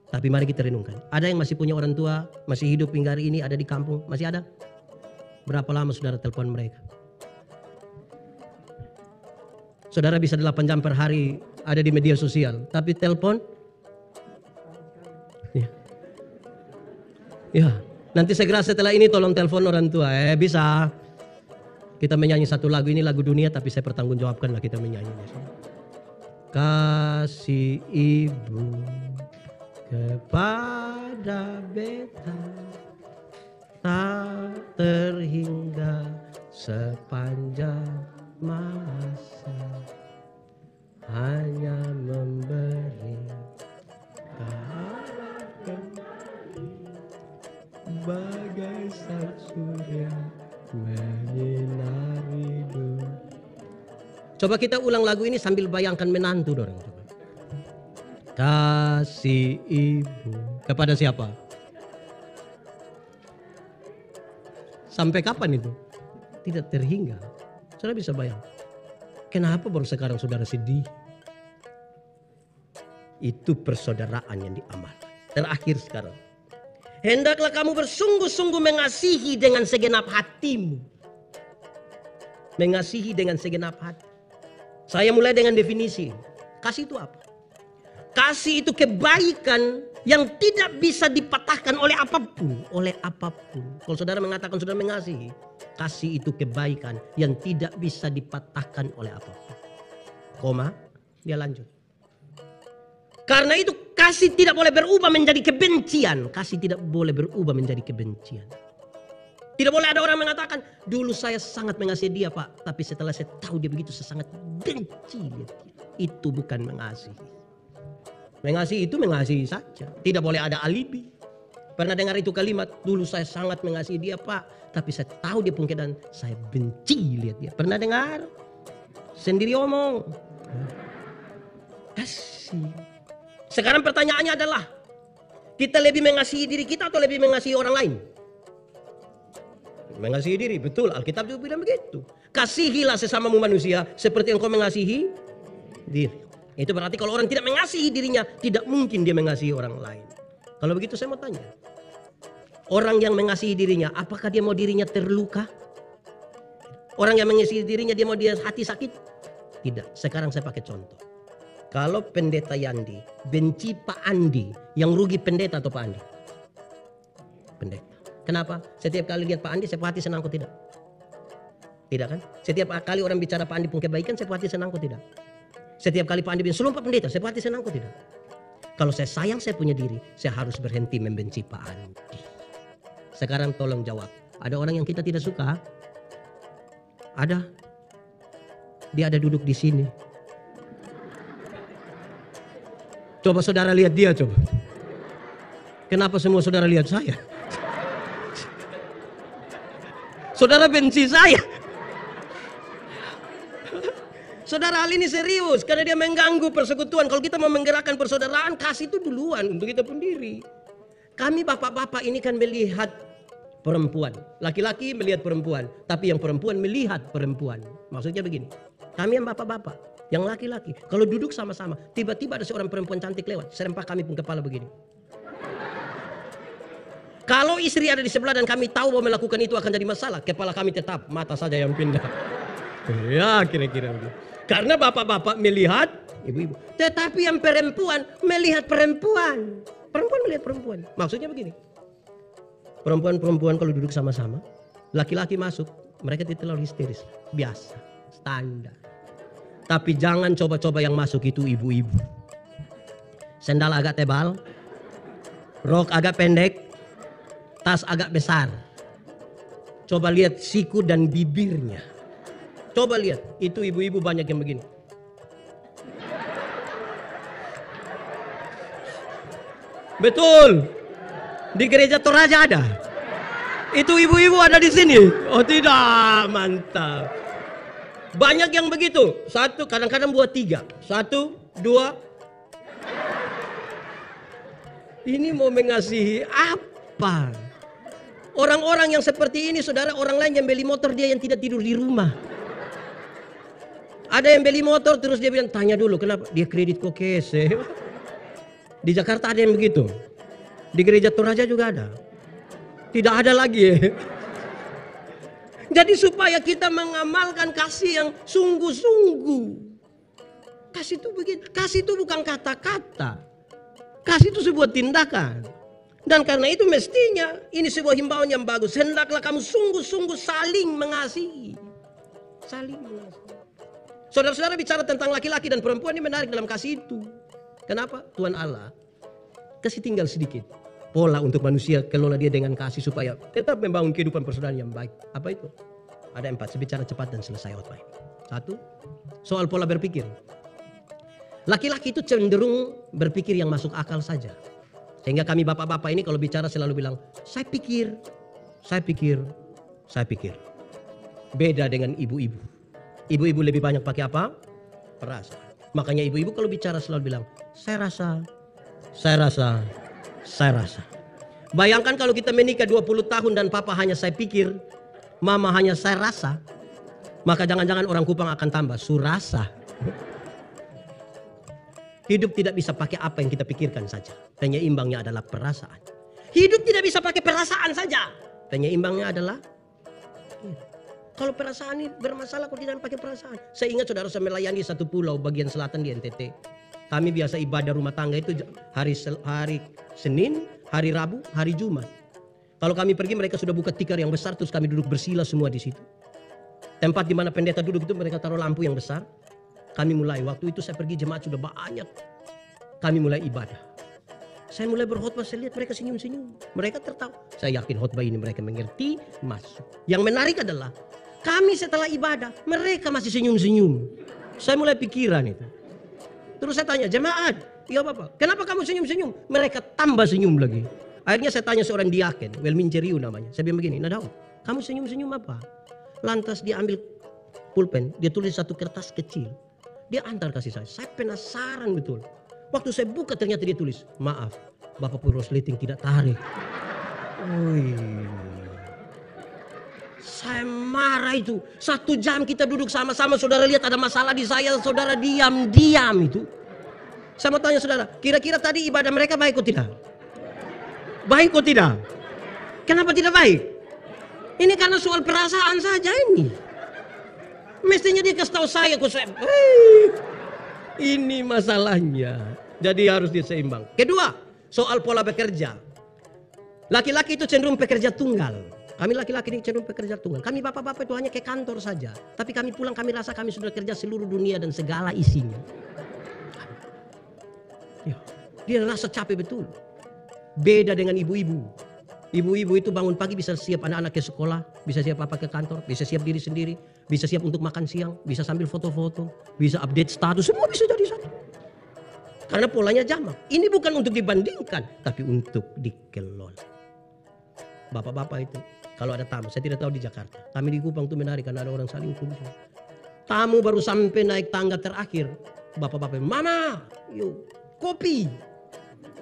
Tapi mari kita renungkan. Ada yang masih punya orang tua, masih hidup hingga hari ini, ada di kampung, masih ada? Berapa lama saudara telepon mereka? Saudara bisa 8 jam per hari ada di media sosial, tapi telepon? Ya, nanti segera setelah ini tolong telepon orang tua. Bisa. Kita menyanyi satu lagu, ini lagu dunia tapi saya pertanggungjawabkan lah kita menyanyi. Kasih ibu kepada beta tak terhingga sepanjang masa, hanya memberi keharapan bagai sang surya menyinari dunia. Coba kita ulang lagu ini sambil bayangkan menantu dorong. Coba. Kasih ibu kepada siapa? Sampai kapan itu? Tidak terhingga. Saudara bisa bayang. Kenapa baru sekarang saudara sedih? Itu persaudaraan yang diamalkan. Terakhir sekarang. Hendaklah kamu bersungguh-sungguh mengasihi dengan segenap hatimu. Mengasihi dengan segenap hati. Saya mulai dengan definisi. Kasih itu apa? Kasih itu kebaikan yang tidak bisa dipatahkan oleh apapun. Oleh apapun. Kalau saudara mengatakan saudara mengasihi, kasih itu kebaikan yang tidak bisa dipatahkan oleh apapun. Koma, dia lanjut. Karena itu kasih tidak boleh berubah menjadi kebencian. Kasih tidak boleh berubah menjadi kebencian. Tidak boleh ada orang mengatakan, dulu saya sangat mengasihi dia Pak, tapi setelah saya tahu dia begitu saya sangat benci dia. Itu bukan mengasihi. Mengasihi itu mengasihi saja. Tidak boleh ada alibi. Pernah dengar itu kalimat, dulu saya sangat mengasihi dia Pak, tapi saya tahu dia pungkit dan saya benci lihat dia. Pernah dengar? Sendiri omong. Kasih. Sekarang pertanyaannya adalah, kita lebih mengasihi diri kita atau lebih mengasihi orang lain? Mengasihi diri, betul. Alkitab juga bilang begitu. Kasihilah sesamamu manusia seperti engkau mengasihi diri. Itu berarti kalau orang tidak mengasihi dirinya, tidak mungkin dia mengasihi orang lain. Kalau begitu saya mau tanya. Orang yang mengasihi dirinya, apakah dia mau dirinya terluka? Orang yang mengasihi dirinya, dia mau dia hati sakit? Tidak. Sekarang saya pakai contoh. Kalau pendeta Yandi benci Pak Andi, yang rugi pendeta atau Pak Andi? Pendeta. Kenapa? Setiap kali lihat Pak Andi, saya hati senang kok tidak? Tidak kan? Setiap kali orang bicara Pak Andi pun kebaikan, saya hati senang kok tidak? Setiap kali Pak Andi bilang, "Shalom Pak Pendeta," saya hati senang kok tidak? Kalau saya sayang saya punya diri, saya harus berhenti membenci Pak Andi. Sekarang tolong jawab. Ada orang yang kita tidak suka? Ada. Dia ada duduk di sini. Coba saudara lihat dia coba. Kenapa semua saudara lihat saya? Saudara benci saya. Saudara, hal ini serius karena dia mengganggu persekutuan. Kalau kita mau menggerakkan persaudaraan, kasih itu duluan untuk kita pun diri. Kami bapak-bapak ini kan melihat perempuan. Laki-laki melihat perempuan, tapi yang perempuan melihat perempuan. Maksudnya begini, kami yang bapak-bapak, Yang laki-laki, kalau duduk sama-sama, tiba-tiba ada seorang perempuan cantik lewat, serempah kami pun kepala begini. Kalau istri ada di sebelah dan kami tahu bahwa melakukan itu akan jadi masalah, kepala kami tetap, mata saja yang pindah. Ya kira-kira begitu. Karena bapak-bapak melihat ibu-ibu. Tetapi yang perempuan melihat perempuan. Perempuan melihat perempuan. Maksudnya begini. Perempuan-perempuan kalau duduk sama-sama, laki-laki masuk, mereka tidak terlalu histeris. Biasa, standar. Tapi jangan coba-coba yang masuk itu ibu-ibu. Sendal agak tebal, rok agak pendek, tas agak besar. Coba lihat siku dan bibirnya. Coba lihat, itu ibu-ibu banyak yang begini. Betul. Di gereja Toraja ada. Itu ibu-ibu ada di sini. Oh tidak, mantap. Banyak yang begitu. Satu, kadang-kadang buat tiga. Satu, dua. Ini mau mengasihi apa? Orang-orang yang seperti ini, saudara, orang lain yang beli motor, dia yang tidak tidur di rumah. Ada yang beli motor terus dia bilang, tanya dulu kenapa? Dia kredit kokese. Di Jakarta ada yang begitu. Di gereja Toraja juga ada. Tidak ada lagi. Jadi supaya kita mengamalkan kasih yang sungguh-sungguh. Kasih itu begitu. Kasih itu bukan kata-kata. Kasih itu sebuah tindakan. Dan karena itu mestinya ini sebuah himbauan yang bagus. Hendaklah kamu sungguh-sungguh saling mengasihi. Saling mengasihi. Saudara-saudara bicara tentang laki-laki dan perempuan ini menarik dalam kasih itu. Kenapa? Tuhan Allah kasih tinggal sedikit pola untuk manusia kelola dia dengan kasih supaya tetap membangun kehidupan persaudaraan yang baik. Apa itu? Ada 4. Saya bicara cepat dan selesai khotbah ini. 1. Soal pola berpikir. Laki-laki itu cenderung berpikir yang masuk akal saja. Sehingga kami bapak-bapak ini kalau bicara selalu bilang, saya pikir. Beda dengan ibu-ibu. Ibu-ibu lebih banyak pakai apa? Perasaan. Makanya ibu-ibu kalau bicara selalu bilang, saya rasa. Bayangkan kalau kita menikah 20 tahun dan papa hanya saya pikir, mama hanya saya rasa. Maka jangan-jangan orang Kupang akan tambah surasa. Hidup tidak bisa pakai apa yang kita pikirkan saja. Penyeimbangnya adalah perasaan. Hidup tidak bisa pakai perasaan saja. Penyeimbangnya adalah kalau perasaan ini bermasalah kalau tidak pakai perasaan. Saya ingat saudara saya melayani satu pulau bagian selatan di NTT. Kami biasa ibadah rumah tangga itu hari Senin, hari Rabu, hari Jumat. Kalau kami pergi mereka sudah buka tikar yang besar terus kami duduk bersila semua di situ. Tempat di mana pendeta duduk itu mereka taruh lampu yang besar. Kami mulai, waktu itu saya pergi jemaat sudah banyak. Kami mulai ibadah. Saya mulai berkhotbah, saya lihat mereka senyum-senyum. Mereka tertawa. Saya yakin khotbah ini mereka mengerti, masuk. Yang menarik adalah kami setelah ibadah, mereka masih senyum-senyum. Saya mulai pikiran itu. Terus saya tanya, jemaat, iya Bapak, kenapa kamu senyum-senyum? Mereka tambah senyum lagi. Akhirnya saya tanya seorang diaken, Welmin Ceriu namanya. Saya bilang begini, Nadao, kamu senyum-senyum apa? Lantas dia ambil pulpen, dia tulis satu kertas kecil. Dia antar kasih saya penasaran betul. Waktu saya buka ternyata dia tulis, maaf, Bapak Purwosleting tidak tarik. Saya marah itu. 1 jam kita duduk sama-sama. Saudara lihat ada masalah di saya. Saudara diam-diam itu. Saya mau tanya saudara. Kira-kira tadi ibadah mereka baik atau tidak? Baik atau tidak? Kenapa tidak baik? Ini karena soal perasaan saja ini. Mestinya dia kasih tahu saya. Ini masalahnya. Jadi harus diseimbang. Kedua. Soal pola bekerja. Laki-laki itu cenderung pekerja tunggal. Kami laki-laki ini cenderung pekerja tunggal. Kami bapak-bapak itu hanya ke kantor saja. Tapi kami pulang kami rasa kami sudah kerja seluruh dunia dan segala isinya. Ya, dia rasa capek betul. Beda dengan ibu-ibu. Ibu-ibu itu bangun pagi bisa siap anak-anak ke sekolah. Bisa siap apa ke kantor. Bisa siap diri sendiri. Bisa siap untuk makan siang. Bisa sambil foto-foto. Bisa update status. Semua bisa jadi satu. Karena polanya jamak. Ini bukan untuk dibandingkan. Tapi untuk dikelola. Bapak-bapak itu. Kalau ada tamu, saya tidak tahu di Jakarta. Kami di Kupang itu menarik karena ada orang saling kunjung. Tamu baru sampai naik tangga terakhir. Bapak-bapak, mama, yuk, kopi.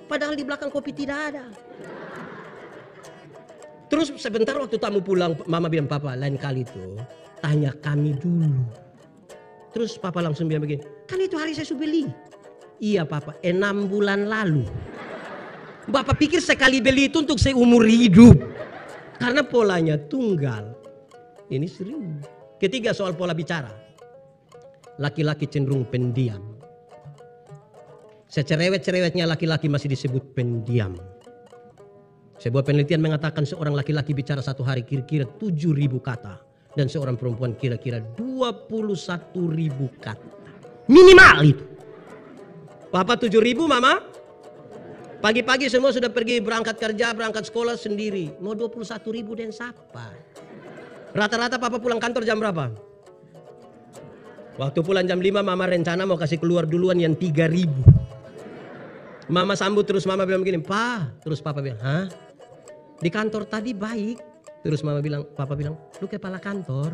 Padahal di belakang kopi tidak ada. Terus sebentar waktu tamu pulang, mama bilang, papa lain kali itu tanya kami dulu. Terus papa langsung bilang begini, kan itu hari saya sudah beli. Iya papa, 6 bulan lalu. Bapak pikir sekali beli itu untuk seumur hidup. Karena polanya tunggal. Ini sering. Ketiga, soal pola bicara. Laki-laki cenderung pendiam. Secerewet-cerewetnya laki-laki masih disebut pendiam. Sebuah penelitian mengatakan seorang laki-laki bicara satu hari kira-kira 7.000 kata. Dan seorang perempuan kira-kira 21.000 kata. Minimal itu. Papa 7.000, mama. Pagi-pagi semua sudah pergi berangkat kerja, berangkat sekolah sendiri. Mau 21.000 dan siapa? Rata-rata papa pulang kantor jam berapa? Waktu pulang jam 5 mama rencana mau kasih keluar duluan yang 3.000. Mama sambut terus mama bilang begini, "Pa." Terus papa bilang, "Hah? Di kantor tadi baik." Terus papa bilang, "Lu kepala kantor."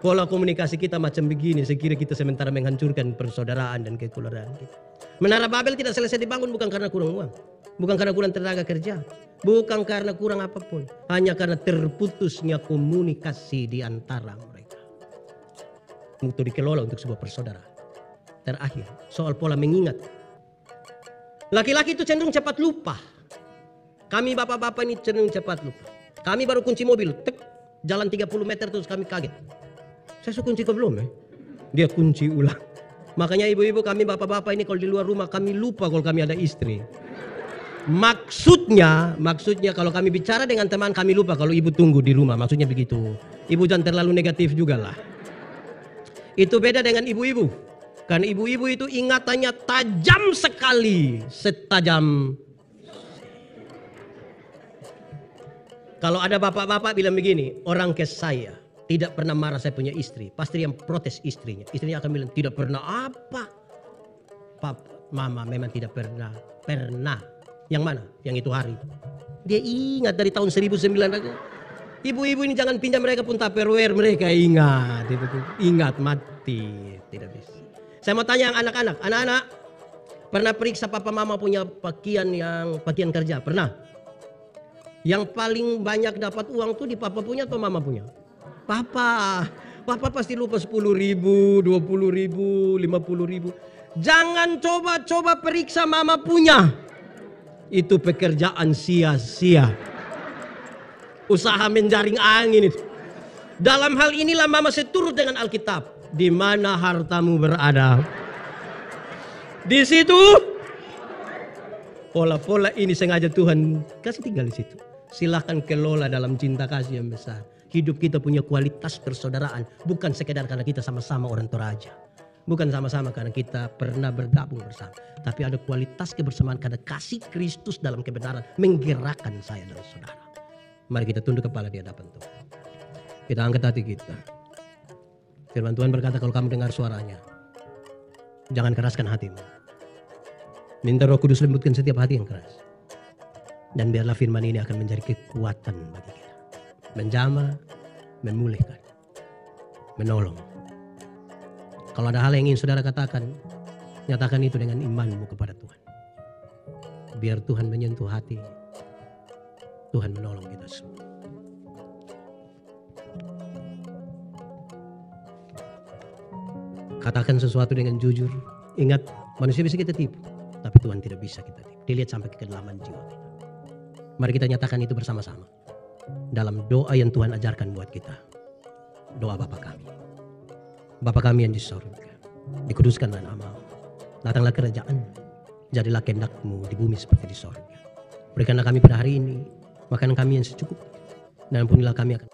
Pola komunikasi kita macam begini. Sekira kita sementara menghancurkan persaudaraan dan kekeluargaan kita. Menara Babel tidak selesai dibangun bukan karena kurang uang. Bukan karena kurang tenaga kerja. Bukan karena kurang apapun. Hanya karena terputusnya komunikasi di antara mereka. Untuk dikelola untuk sebuah persaudaraan. Terakhir, soal pola mengingat. Laki-laki itu cenderung cepat lupa. Kami bapak-bapak ini cenderung cepat lupa. Kami baru kunci mobil, jalan 30 meter terus kami kaget. Saya sudah kunci kok belum ya? Dia kunci ulang. Makanya ibu-ibu kami bapak-bapak ini kalau di luar rumah kami lupa kalau kami ada istri. Maksudnya kalau kami bicara dengan teman kami lupa kalau ibu tunggu di rumah. Maksudnya begitu. Ibu jangan terlalu negatif juga lah. Itu beda dengan ibu-ibu. Karena ibu-ibu itu ingatannya tajam sekali. Setajam. Kalau ada bapak-bapak bilang begini, orang ke saya tidak pernah marah saya punya istri. Pasti yang protes istrinya. Istrinya akan bilang tidak pernah apa. Papa, mama memang tidak pernah. Pernah. Yang mana? Yang itu hari. Dia ingat dari tahun 1900. Ibu-ibu ini jangan pinjam mereka pun Tupperware. Mereka ingat. Ingat mati. Tidak bisa. Saya mau tanya yang anak-anak. Anak-anak pernah periksa papa mama punya pakaian kerja? Pernah? Yang paling banyak dapat uang tuh di papa punya atau mama punya? Papa pasti lupa 10.000, 20.000, 50.000. Jangan coba-coba periksa mama punya. Itu pekerjaan sia-sia. Usaha menjaring angin itu. Dalam hal inilah mama seturut dengan Alkitab. Di mana hartamu berada, di situ pola-pola ini sengaja Tuhan kasih tinggal di situ. Silahkan kelola dalam cinta kasih yang besar. Hidup kita punya kualitas persaudaraan. Bukan sekedar karena kita sama-sama orang Toraja. Bukan sama-sama karena kita pernah bergabung bersama. Tapi ada kualitas kebersamaan karena kasih Kristus dalam kebenaran. Menggerakkan saya dan saudara. Mari kita tunduk kepala di hadapan Tuhan. Kita angkat hati kita. Firman Tuhan berkata kalau kamu dengar suaranya. Jangan keraskan hatimu. Minta Roh Kudus lembutkan setiap hati yang keras. Dan biarlah firman ini akan menjadi kekuatan bagi kita. Menjamah, memulihkan, menolong. Kalau ada hal yang ingin saudara katakan, nyatakan itu dengan imanmu kepada Tuhan. Biar Tuhan menyentuh hati. Tuhan menolong kita semua. Katakan sesuatu dengan jujur. Ingat, manusia bisa kita tipu. Tapi Tuhan tidak bisa kita tipu. Dilihat sampai ke kedalaman jiwa kita. Mari kita nyatakan itu bersama-sama. Dalam doa yang Tuhan ajarkan buat kita. Doa Bapa kami. Bapa kami yang di surga. Dikuduskanlah namamu. Datanglah kerajaan. Jadilah kehendak-Mu di bumi seperti di surga. Berikanlah kami pada hari ini makanan kami yang secukupnya. Dan ampunilah kami akan